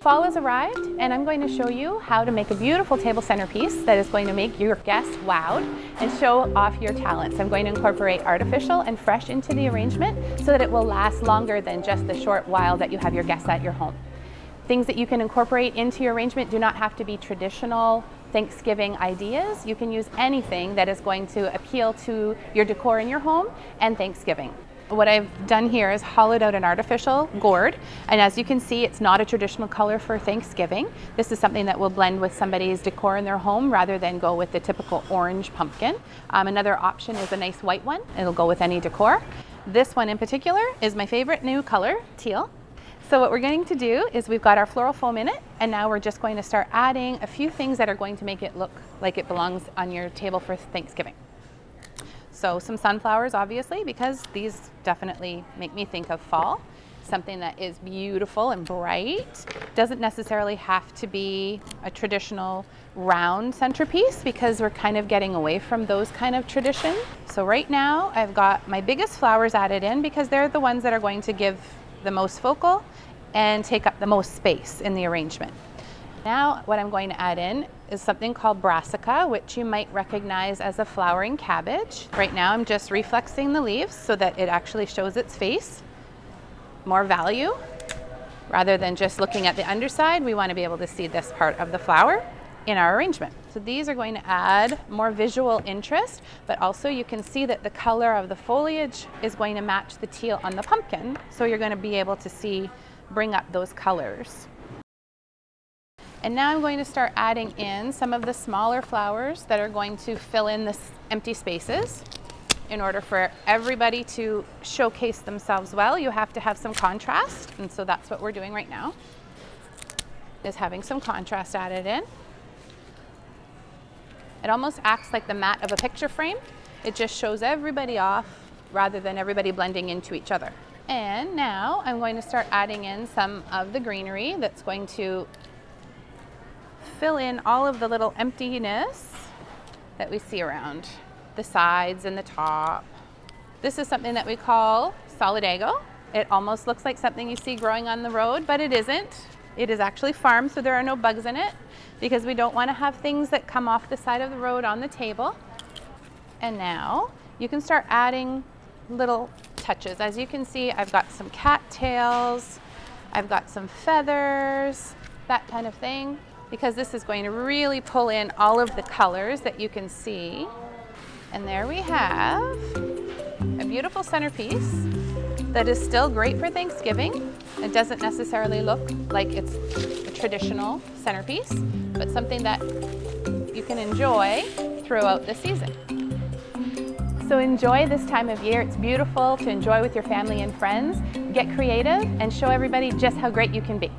Fall has arrived, and I'm going to show you how to make a beautiful table centerpiece that is going to make your guests wowed and show off your talents. I'm going to incorporate artificial and fresh into the arrangement so that it will last longer than just the short while that you have your guests at your home. Things that you can incorporate into your arrangement do not have to be traditional Thanksgiving ideas. You can use anything that is going to appeal to your decor in your home and Thanksgiving. What I've done here is hollowed out an artificial gourd, and as you can see, it's not a traditional color for Thanksgiving. This is something that will blend with somebody's decor in their home rather than go with the typical orange pumpkin. Another option is a nice white one. It'll go with any decor. This one in particular is my favorite new color, teal. So what we're going to do is we've got our floral foam in it, and now we're just going to start adding a few things that are going to make it look like it belongs on your table for Thanksgiving. So some sunflowers, obviously, because these definitely make me think of fall. Something that is beautiful and bright. Doesn't necessarily have to be a traditional round centerpiece because we're kind of getting away from those kind of traditions. So right now I've got my biggest flowers added in because they're the ones that are going to give the most focal and take up the most space in the arrangement. Now what I'm going to add in is something called brassica, which you might recognize as a flowering cabbage. Right now I'm just reflexing the leaves so that it actually shows its face. More value. Rather than just looking at the underside, we want to be able to see this part of the flower in our arrangement. So these are going to add more visual interest, but also you can see that the color of the foliage is going to match the teal on the pumpkin, so you're going to be able to bring up those colors. And now I'm going to start adding in some of the smaller flowers that are going to fill in the empty spaces. In order for everybody to showcase themselves well, you have to have some contrast, and so that's what we're doing right now, is having some contrast added in. It almost acts like the mat of a picture frame. It just shows everybody off rather than everybody blending into each other. And now I'm going to start adding in some of the greenery that's going to fill in all of the little emptiness that we see around the sides and the top. This is something that we call solidago. It almost looks like something you see growing on the road, but it isn't. It is actually farmed, so there are no bugs in it because we don't want to have things that come off the side of the road on the table. And now you can start adding little touches. As you can see, I've got some cattails, I've got some feathers, that kind of thing, because this is going to really pull in all of the colors that you can see. And there we have a beautiful centerpiece that is still great for Thanksgiving. It doesn't necessarily look like it's a traditional centerpiece, but something that you can enjoy throughout the season. So enjoy this time of year. It's beautiful to enjoy with your family and friends. Get creative and show everybody just how great you can be.